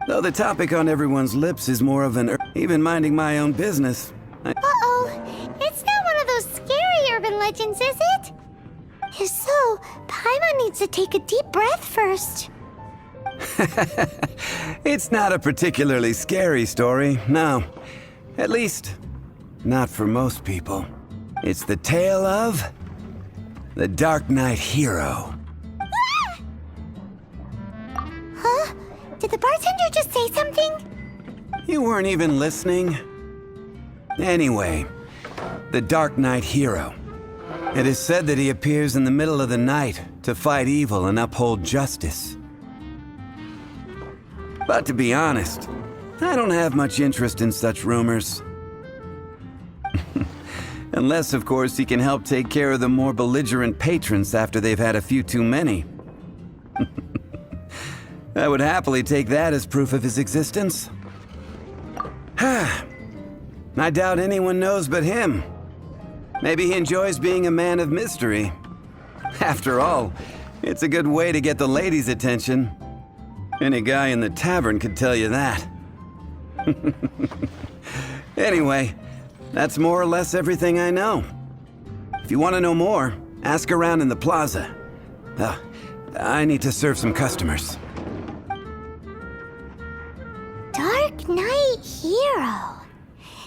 Though the topic on everyone's lips is more of an even minding my own business. Uh-oh. It's not one of those scary urban legends, is it? If so, Paimon needs to take a deep breath first. It's not a particularly scary story, no. At least, not for most people. It's the tale of the Dark Knight Hero. Huh? Did the bartender just say something? You weren't even listening. Anyway, the Dark Knight Hero. It is said that he appears in the middle of the night to fight evil and uphold justice. But to be honest, I don't have much interest in such rumors. Unless, of course, he can help take care of the more belligerent patrons after they've had a few too many. I would happily take that as proof of his existence. I doubt anyone knows but him. Maybe he enjoys being a man of mystery. After all, it's a good way to get the ladies' attention. Any guy in the tavern could tell you that. Anyway, that's more or less everything I know. If you want to know more, ask around in the plaza. I need to serve some customers. Dark Knight Hero.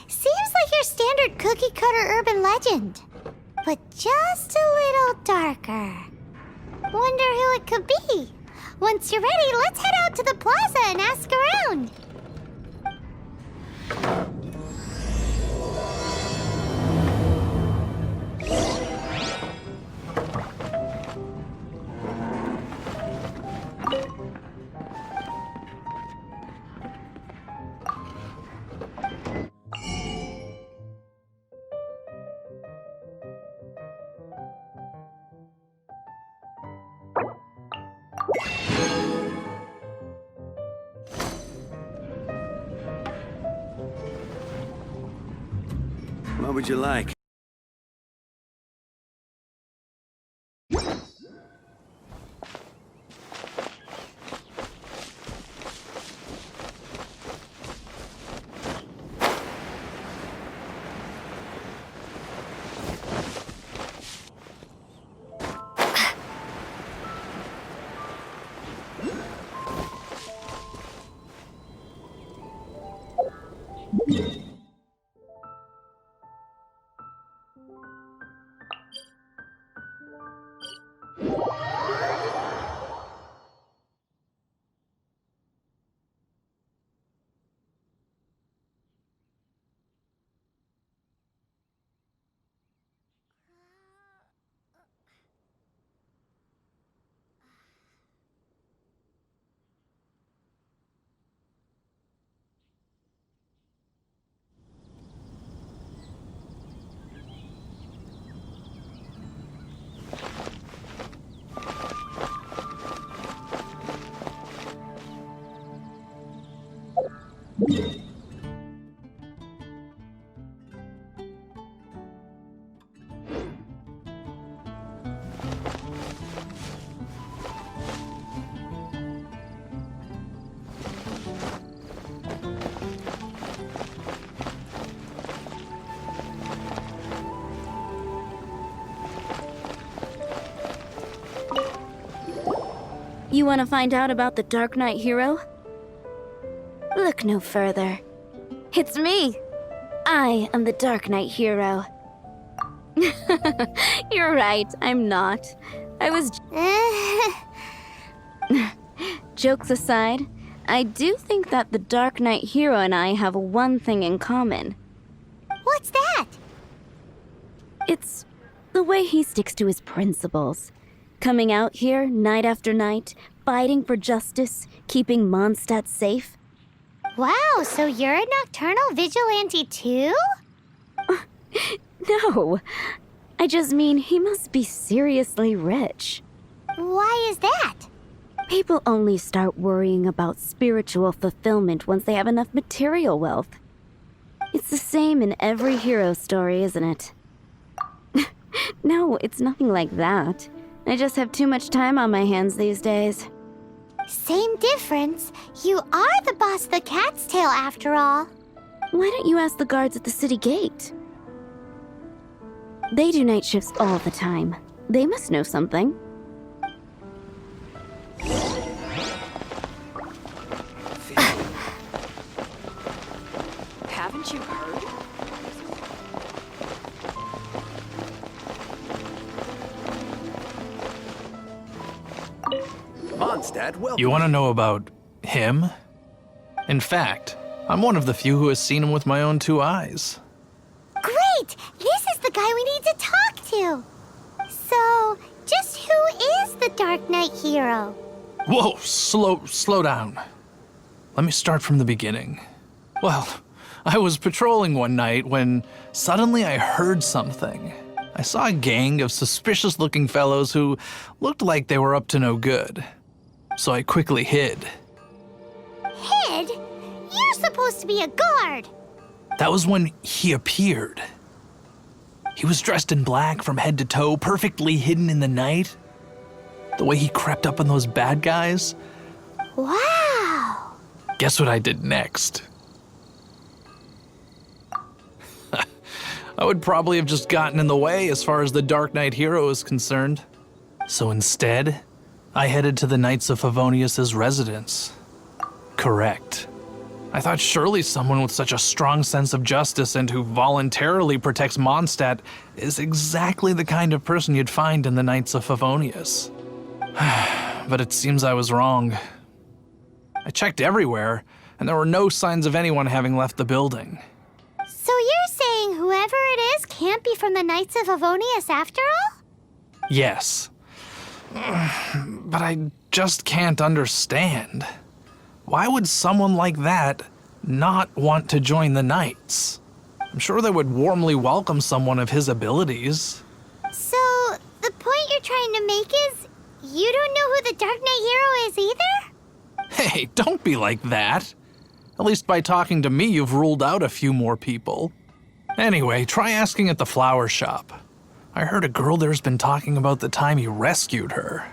Seems like your standard cookie-cutter urban legend, but just a little darker. Wonder who it could be. Once you're ready, let's head out to the plaza and ask around. What would you like? You want to find out about the Dark Knight Hero? Look no further. It's me! I am the Dark Knight Hero. You're right, I'm not. I was... Jokes aside, I do think that the Dark Knight Hero and I have one thing in common. What's that? It's the way he sticks to his principles. Coming out here night after night, fighting for justice, keeping Mondstadt safe. Wow, so you're a nocturnal vigilante too? No, I just mean he must be seriously rich. Why is that? People only start worrying about spiritual fulfillment once they have enough material wealth. It's the same in every hero story, isn't it? No, it's nothing like that. I just have too much time on my hands these days. Same difference. You are the boss of the Cat's Tail after all. Why don't you ask the guards at the city gate? They do night shifts all the time. They must know something. Haven't you heard? Mondstadt, welcome. You want to know about him? In fact, I'm one of the few who has seen him with my own 2 eyes. Great! This is the guy we need to talk to. So, just who is the Dark Knight hero? Whoa, slow down. Let me start from the beginning. Well, I was patrolling one night when suddenly I heard something. I saw a gang of suspicious-looking fellows who looked like they were up to no good. So I quickly hid. Hid? You're supposed to be a guard. That was when he appeared. He was dressed in black from head to toe, perfectly hidden in the night. The way he crept up on those bad guys. Wow. Guess what I did next? I would probably have just gotten in the way as far as the Dark Knight hero is concerned. So instead, I headed to the Knights of Favonius' residence. Correct. I thought surely someone with such a strong sense of justice and who voluntarily protects Mondstadt is exactly the kind of person you'd find in the Knights of Favonius. But it seems I was wrong. I checked everywhere, and there were no signs of anyone having left the building. So you're saying whoever it is can't be from the Knights of Favonius after all? Yes. But I just can't understand. Why would someone like that not want to join the Knights? I'm sure they would warmly welcome someone of his abilities. So, the point you're trying to make is you don't know who the Dark Knight hero is either? Hey, don't be like that. At least by talking to me, you've ruled out a few more people. Anyway, try asking at the flower shop. I heard a girl there's been talking about the time you rescued her.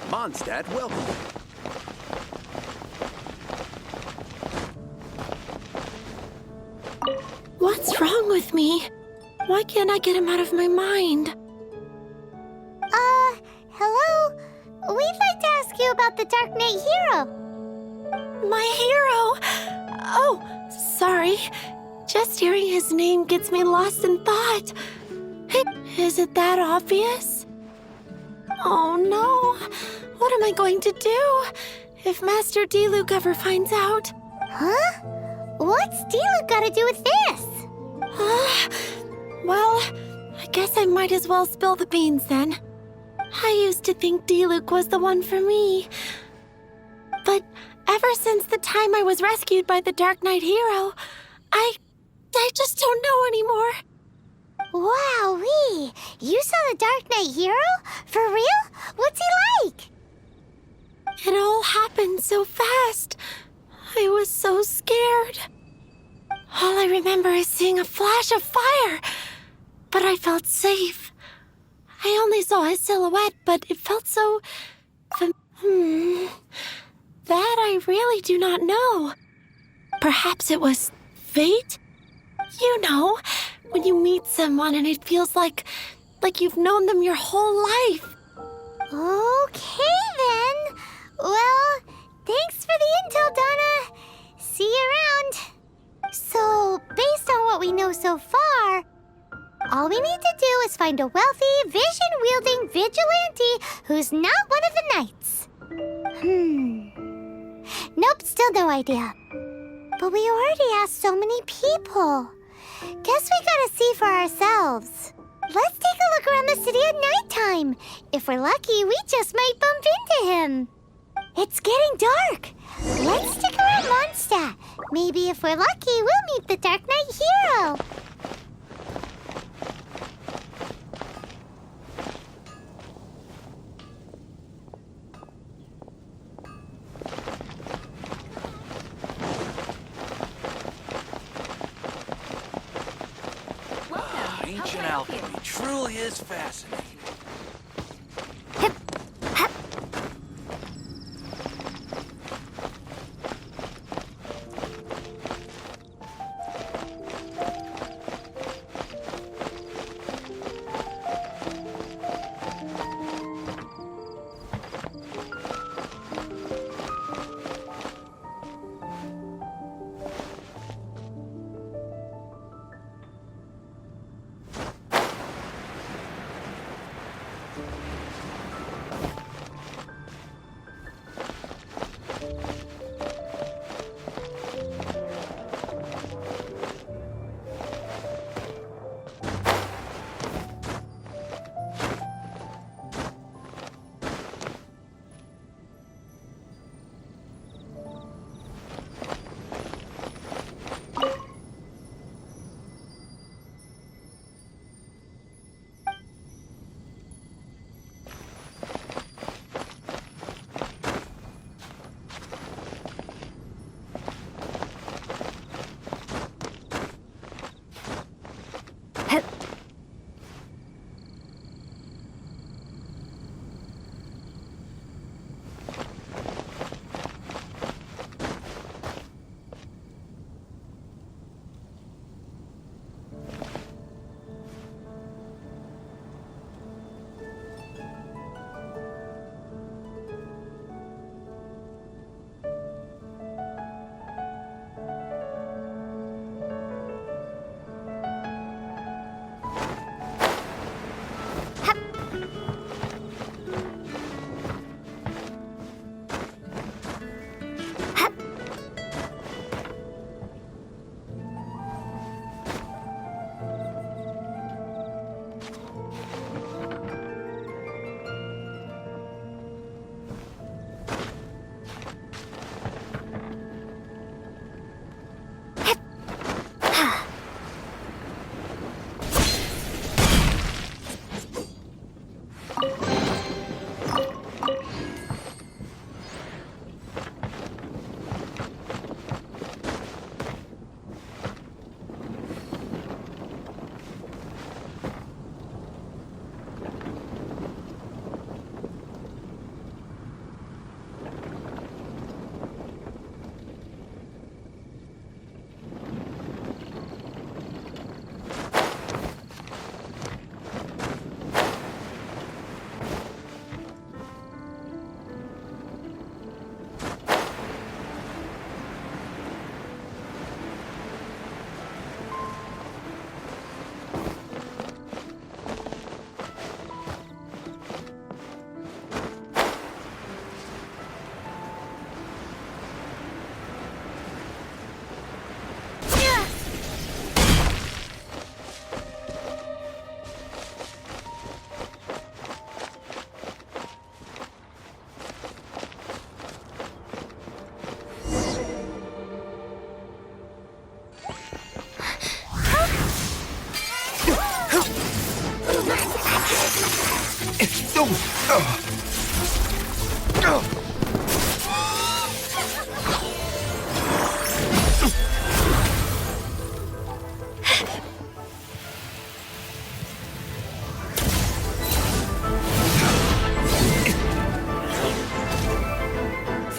Mondstadt, welcome. What's wrong with me? Why can't I get him out of my mind? Hello? We'd like to ask you about the Dark Knight hero. My hero! Oh, sorry. Just hearing his name gets me lost in thought. Is it that obvious? Oh no. What am I going to do if Master D-Luke ever finds out? Huh? What's D-Luke got to do with this? Well, I guess I might as well spill the beans then. I used to think D-Luke was the one for me. But ever since the time I was rescued by the Dark Knight hero, I just don't know anymore. Wowee! You saw the Dark Knight hero? For real? What's he like? It all happened so fast. I was so scared. All I remember is seeing a flash of fire, but I felt safe. I only saw his silhouette, but it felt so... That I really do not know. Perhaps it was fate? You know, when you meet someone and it feels like you've known them your whole life. Okay then. Well, thanks for the intel, Donna. See you around. So, based on what we know so far, all we need to do is find a wealthy, vision-wielding vigilante who's not one of the knights. Nope, still no idea. But we already asked so many people. Guess we gotta see for ourselves. Let's take a look around the city at nighttime. If we're lucky, we just might bump into him. It's getting dark. Let's stick around Mondstadt. Maybe if we're lucky, we'll meet the Dark Knight hero. alchemy truly is fascinating.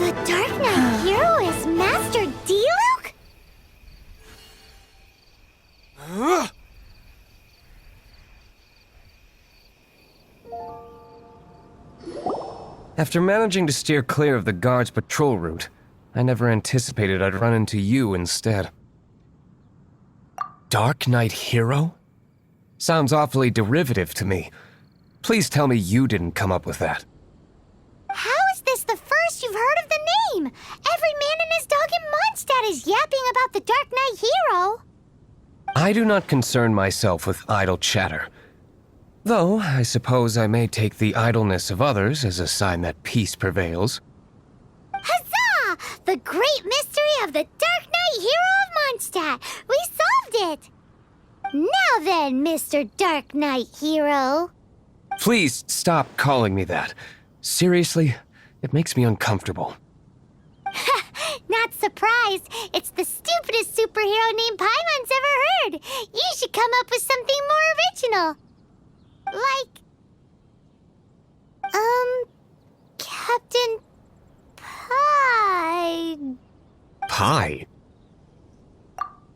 The Dark Knight hero is Master Diluc? After managing to steer clear of the guard's patrol route, I never anticipated I'd run into you instead. Dark Knight hero? Sounds awfully derivative to me. Please tell me you didn't come up with that. How is this the first you've heard of the name? Every man and his dog in Mondstadt is yapping about the Dark Knight hero. I do not concern myself with idle chatter. Though, I suppose I may take the idleness of others as a sign that peace prevails. Huzzah! The great mystery of the Dark Knight hero of Mondstadt! We solved it! Now then, Mr. Dark Knight hero. Please stop calling me that. Seriously, it makes me uncomfortable. Not not surprised. It's the stupidest superhero name Paimon's ever heard. You should come up with something more original. Like... Captain Pie... Pie?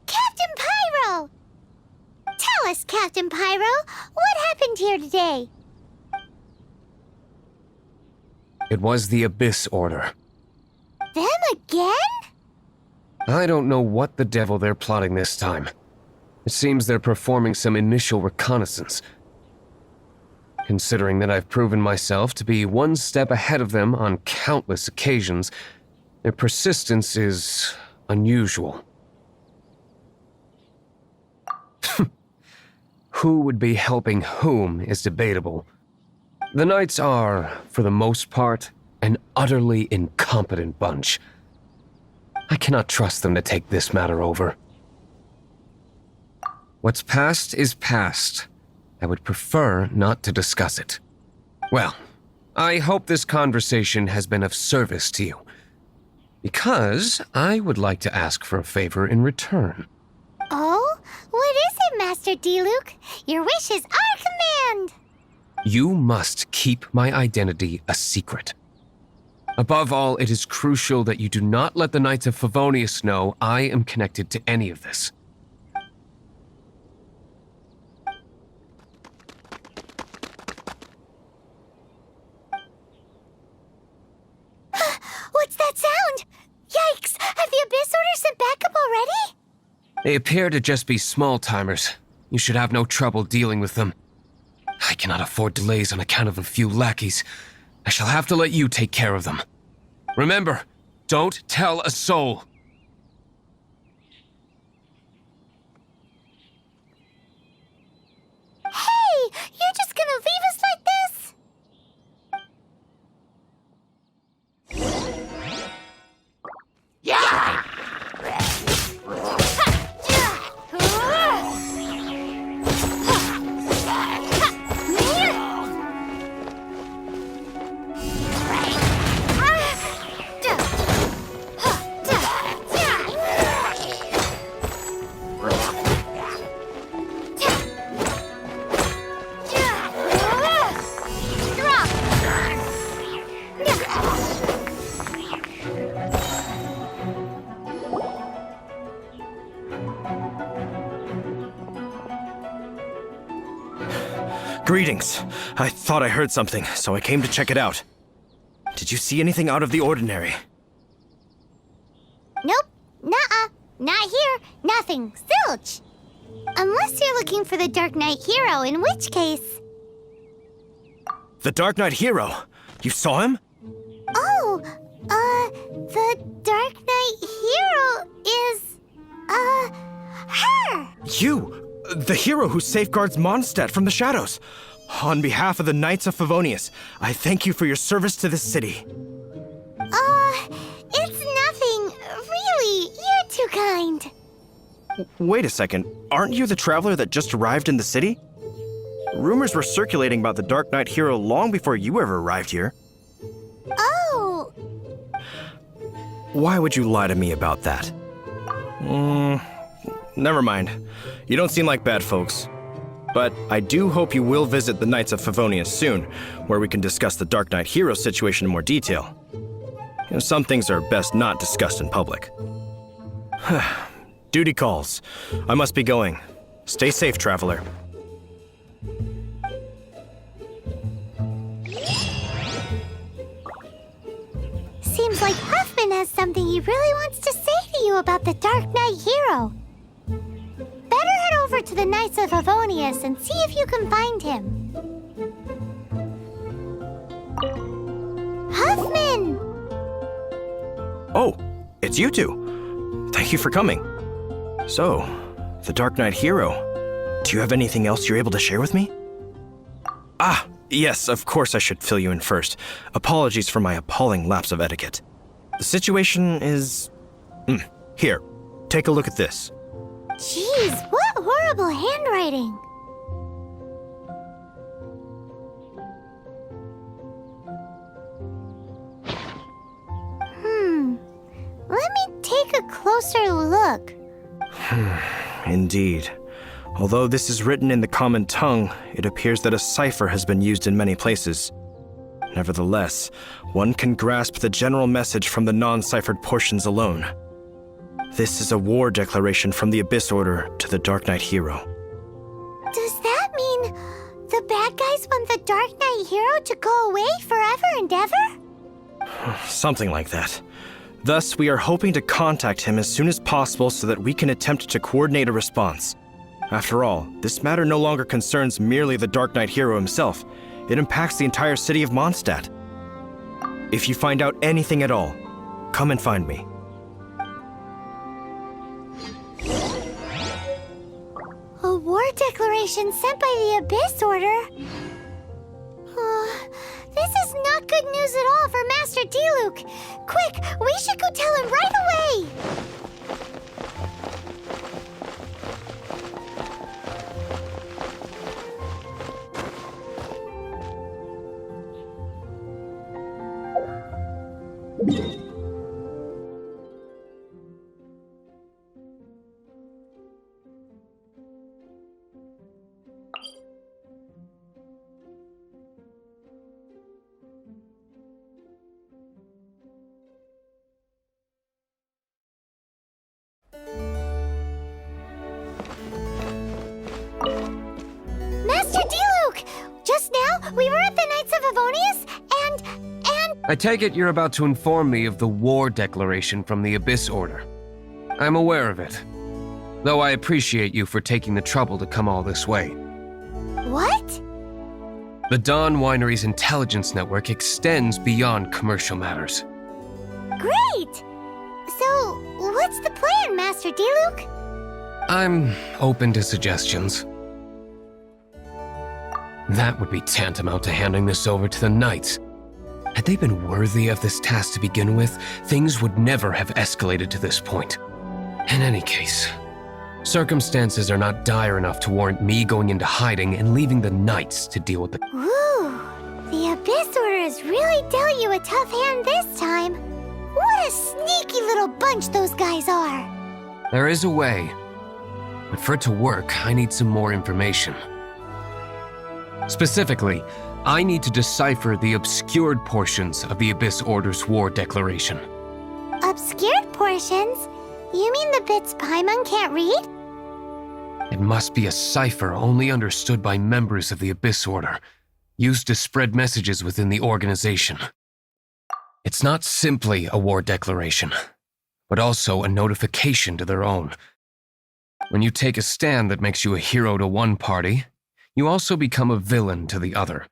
Captain Pyro! Tell us, Captain Pyro, what happened here today? It was the Abyss Order. Them again? I don't know what the devil they're plotting this time. It seems they're performing some initial reconnaissance. Considering that I've proven myself to be one step ahead of them on countless occasions, their persistence is unusual. Who would be helping whom is debatable. The Knights are, for the most part, an utterly incompetent bunch. I cannot trust them to take this matter over. What's past is past. I would prefer not to discuss it. Well, I hope this conversation has been of service to you, because I would like to ask for a favor in return. Oh? What is it, Master D-Luke? Your wish is our command! You must keep my identity a secret. Above all, it is crucial that you do not let the Knights of Favonius know I am connected to any of this. What's that sound? Yikes! Have the Abyss Order sent backup already? They appear to just be small-timers. You should have no trouble dealing with them. I cannot afford delays on account of a few lackeys. I shall have to let you take care of them. Remember, don't tell a soul. Hey! You're just gonna leave us like this? Greetings. I thought I heard something, so I came to check it out. Did you see anything out of the ordinary? Nope. Nuh-uh. Not here. Nothing. Zilch. Unless you're looking for the Dark Knight hero, in which case... The Dark Knight hero? You saw him? Oh, the Dark Knight hero is, her! You! The hero who safeguards Mondstadt from the shadows. On behalf of the Knights of Favonius, I thank you for your service to this city. It's nothing. Really, you're too kind. Wait a second, aren't you the traveler that just arrived in the city? Rumors were circulating about the Dark Knight hero long before you ever arrived here. Oh. Why would you lie to me about that? Never mind. You don't seem like bad folks. But I do hope you will visit the Knights of Favonius soon, where we can discuss the Dark Knight hero situation in more detail. You know, some things are best not discussed in public. Duty calls. I must be going. Stay safe, traveler. Seems like Huffman has something he really wants to say to you about the Dark Knight hero. Better head over to the Knights of Favonius and see if you can find him. Huffman! Oh, it's you two. Thank you for coming. So, the Dark Knight hero. Do you have anything else you're able to share with me? Ah, yes, of course I should fill you in first. Apologies for my appalling lapse of etiquette. The situation is... Here, take a look at this. Jeez, what horrible handwriting. Let me take take a closer look. Indeed. Although this is written in the common tongue, it appears that a cipher has been used in many places. Nevertheless, one can grasp the general message from the non-ciphered portions alone. This is a war declaration from the Abyss Order to the Dark Knight hero. Does that mean the bad guys want the Dark Knight hero to go away forever and ever? Something like that. Thus, we are hoping to contact him as soon as possible so that we can attempt to coordinate a response. After all, this matter no longer concerns merely the Dark Knight hero himself. It impacts the entire city of Mondstadt. If you find out anything at all, come and find me. A war declaration sent by the Abyss Order? This is not good news at all for Master Diluc. Quick, we should go tell him right away! Master Diluc! Just now, we were at the Knights of Avonius, and... I take it you're about to inform me of the war declaration from the Abyss Order. I'm aware of it, though I appreciate you for taking the trouble to come all this way. What? The Dawn Winery's intelligence network extends beyond commercial matters. Great! So, what's the plan, Master Diluc? I'm open to suggestions. That would be tantamount to handing this over to the Knights. Had they been worthy of this task to begin with, things would never have escalated to this point. In any case, circumstances are not dire enough to warrant me going into hiding and leaving the Knights to deal with the... Ooh, the Abyss Order has really dealt you a tough hand this time. What a sneaky little bunch those guys are. There is a way, but for it to work, I need some more information. Specifically, I need to decipher the obscured portions of the Abyss Order's war declaration. Obscured portions? You mean the bits Paimon can't read? It must be a cipher only understood by members of the Abyss Order, used to spread messages within the organization. It's not simply a war declaration, but also a notification to their own. When you take a stand that makes you a hero to one party, you also become a villain to the other.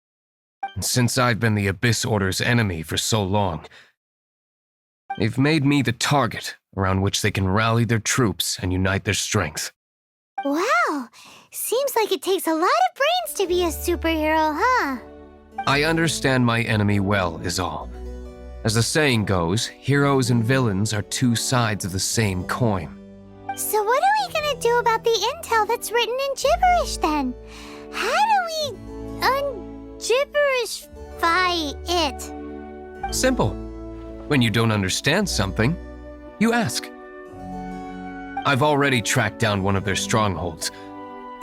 And since I've been the Abyss Order's enemy for so long, they've made me the target around which they can rally their troops and unite their strength. Wow, seems like it takes a lot of brains to be a superhero, huh? I understand my enemy well, is all. As the saying goes, heroes and villains are two sides of the same coin. So what are we gonna do about the intel that's written in gibberish then? How do we un-gibberishify it? Simple. When you don't understand something, you ask. I've already tracked down one of their strongholds.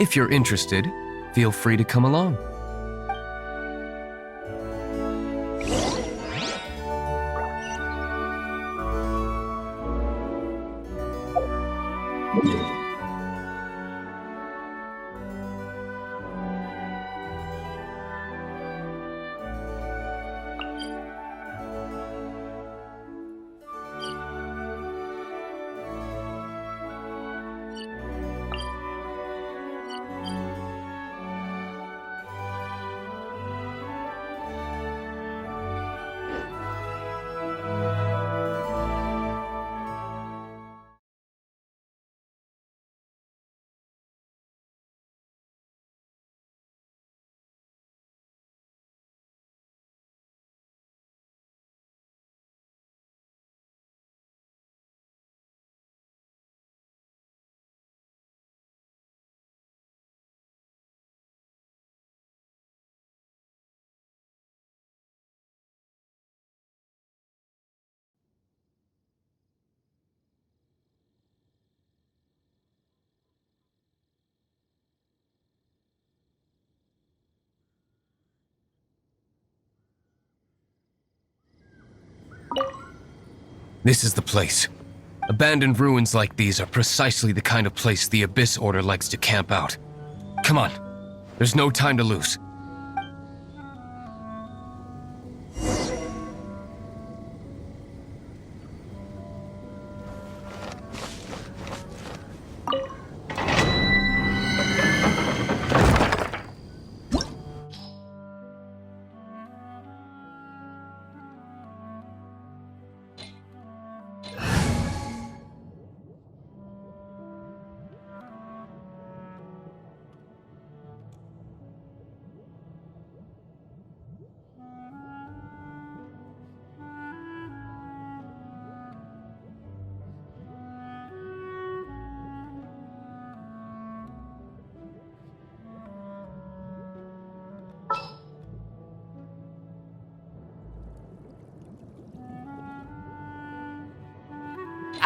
If you're interested, feel free to come along. This is the place. Abandoned ruins like these are precisely the kind of place the Abyss Order likes to camp out. Come on. There's no time to lose.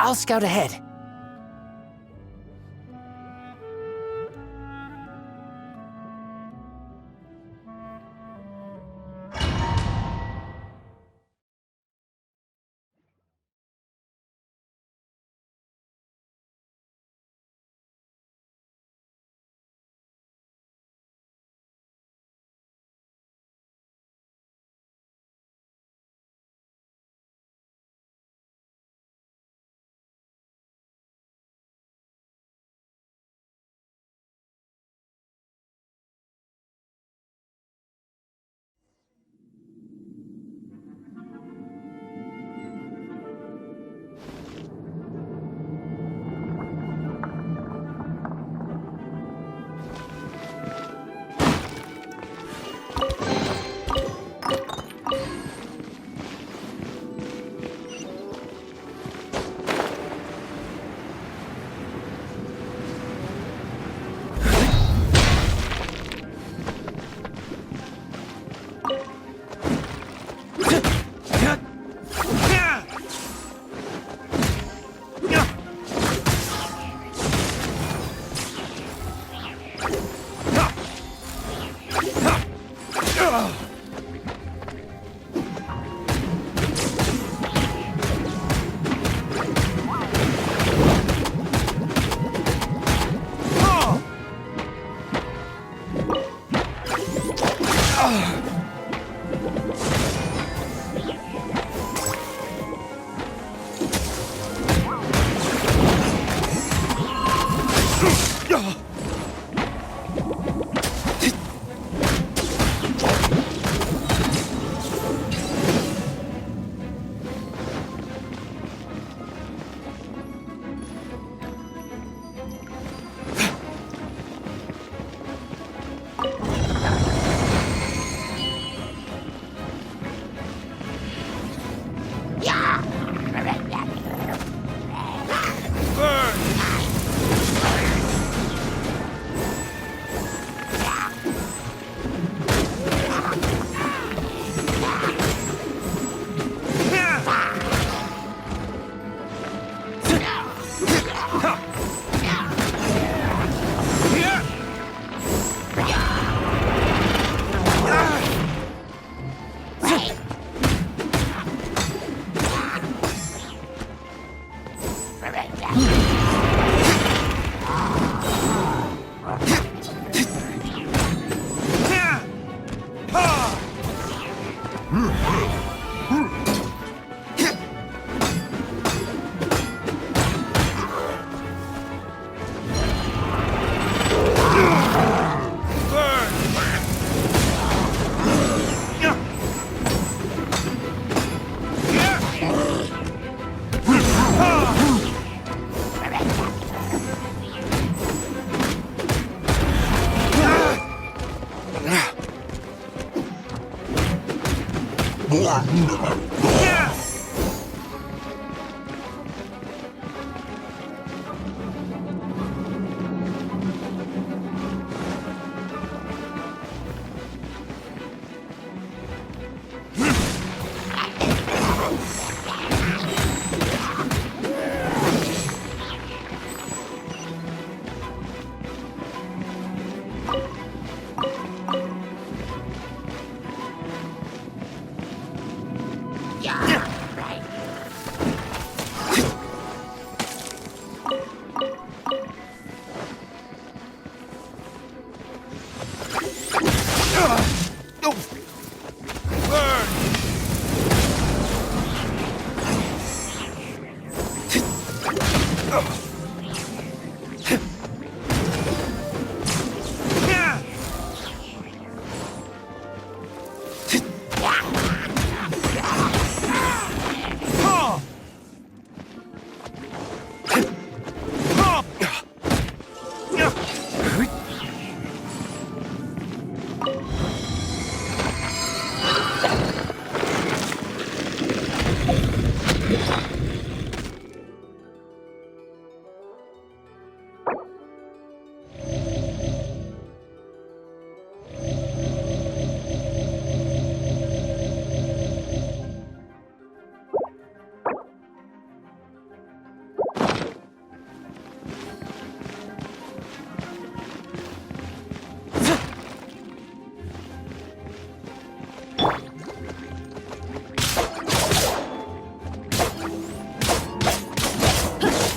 I'll scout ahead.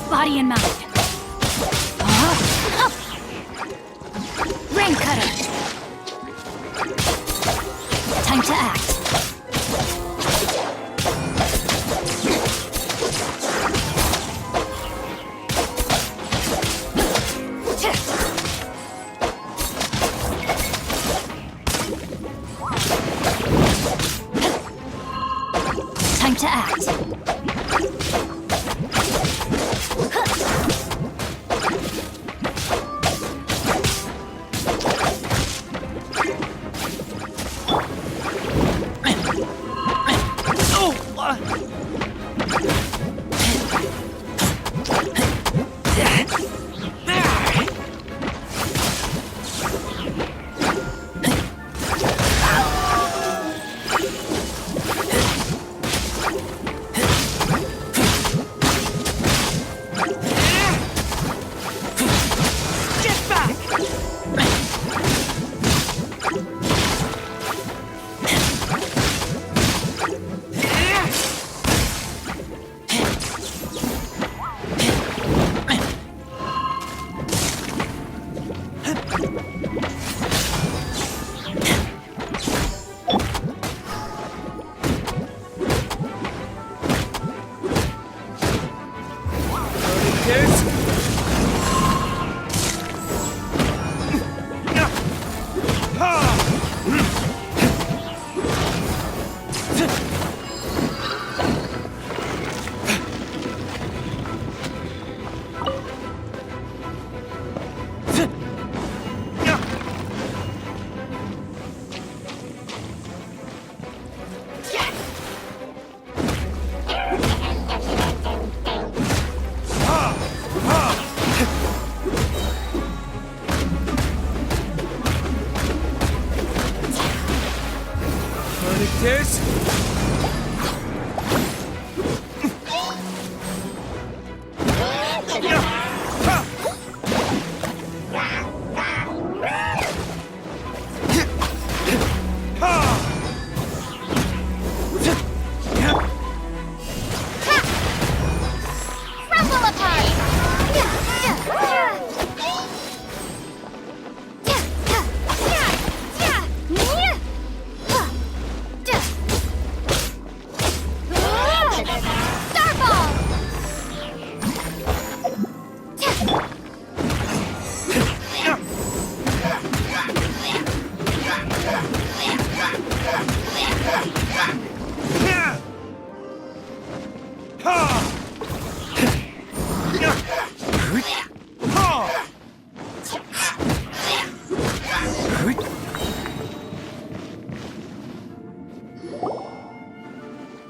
Body and mind. Rain cutter. Time to act. Time to act.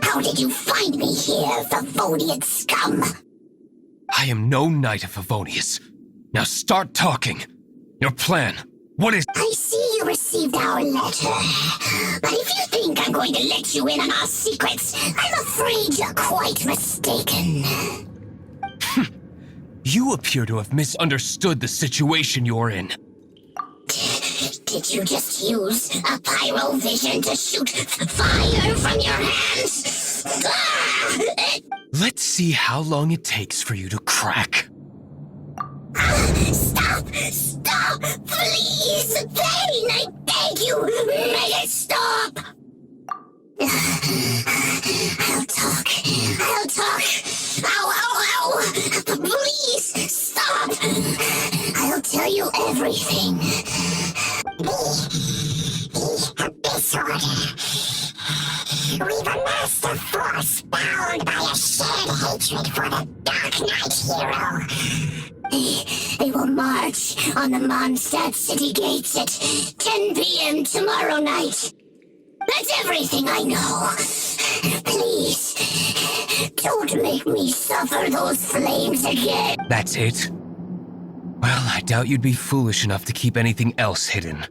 How did you find me here, Favonian scum? I am no knight of Favonius. Now start talking. Your plan. What is... I see you received our letter. But if you think I'm going to let you in on our secrets, I'm afraid you're quite mistaken. You appear to have misunderstood the situation you're in. Did you just use a pyrovision to shoot fire from your hands? Let's see how long it takes for you to crack. Stop! Stop! Please! Pain! I beg you! Make it stop! I'll talk. I'll talk. Ow, ow, ow! Please, stop! I'll tell you everything. The Abyss Order. We've amassed a force bound by a shared hatred for the Dark Knight hero. They will march on the Mondstadt city gates at 10 p.m. tomorrow night. That's everything I know. Please, don't make me suffer those flames again. That's it? Well, I doubt you'd be foolish enough to keep anything else hidden.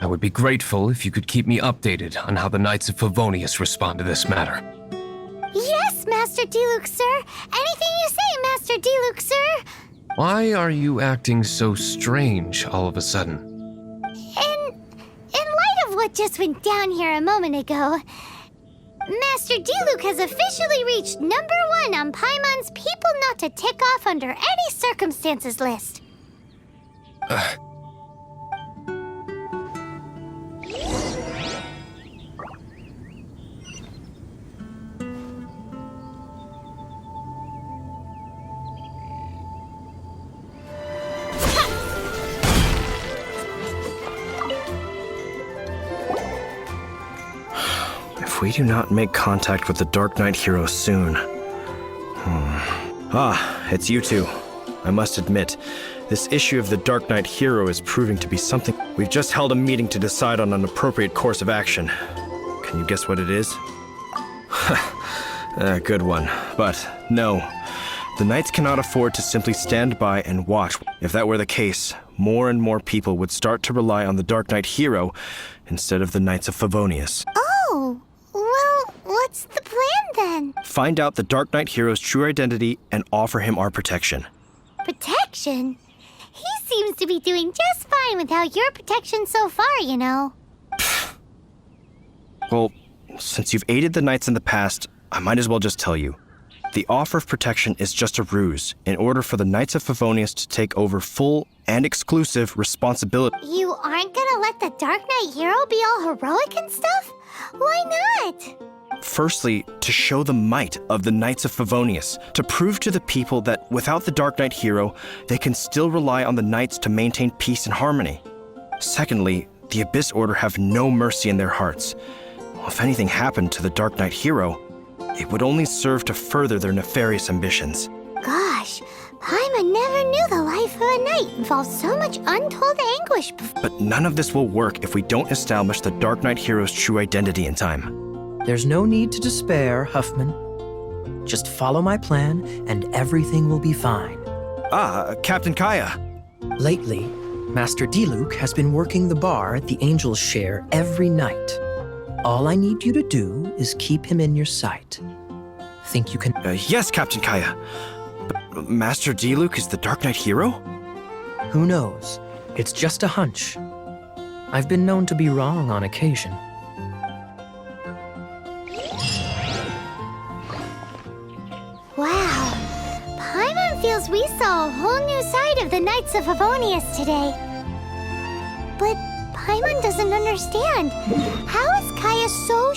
I would be grateful if you could keep me updated on how the Knights of Favonius respond to this matter. Yes, Master Diluc, sir. Anything you say, Master Diluc, sir. Why are you acting so strange all of a sudden? In light of what just went down here a moment ago, Master Diluc has officially reached #1 on Paimon's people not to tick off under any circumstances list. If we do not make contact with the Dark Knight hero soon... Ah, it's you two. I must admit, this issue of the Dark Knight hero is proving to be something... We've just held a meeting to decide on an appropriate course of action. Can you guess what it is? Good one. But, no. The Knights cannot afford to simply stand by and watch. If that were the case, more and more people would start to rely on the Dark Knight hero instead of the Knights of Favonius. Oh, well, what's the plan then? Find out the Dark Knight hero's true identity and offer him our protection. Protection? He seems to be doing just fine without your protection so far, you know. Well, since you've aided the Knights in the past, I might as well just tell you. The offer of protection is just a ruse in order for the Knights of Favonius to take over full and exclusive responsibility. You aren't gonna let the Dark Knight hero be all heroic and stuff? Why not? Firstly, to show the might of the Knights of Favonius, to prove to the people that without the Dark Knight hero, they can still rely on the Knights to maintain peace and harmony. Secondly, the Abyss Order have no mercy in their hearts. If anything happened to the Dark Knight hero, it would only serve to further their nefarious ambitions. Gosh, Paimon never knew the life of a knight involved so much untold anguish before. But none of this will work if we don't establish the Dark Knight hero's true identity in time. There's no need to despair, Huffman. Just follow my plan and everything will be fine. Captain Kaya. Lately, Master Diluc has been working the bar at the Angel's Share every night. All I need you to do is keep him in your sight. Think you can... Yes, Captain Kaya. But Master Diluc is the Dark Knight hero? Who knows? It's just a hunch. I've been known to be wrong on occasion. Wow, Paimon feels we saw a whole new side of the Knights of Favonius today. But Paimon doesn't understand. How is Kaya so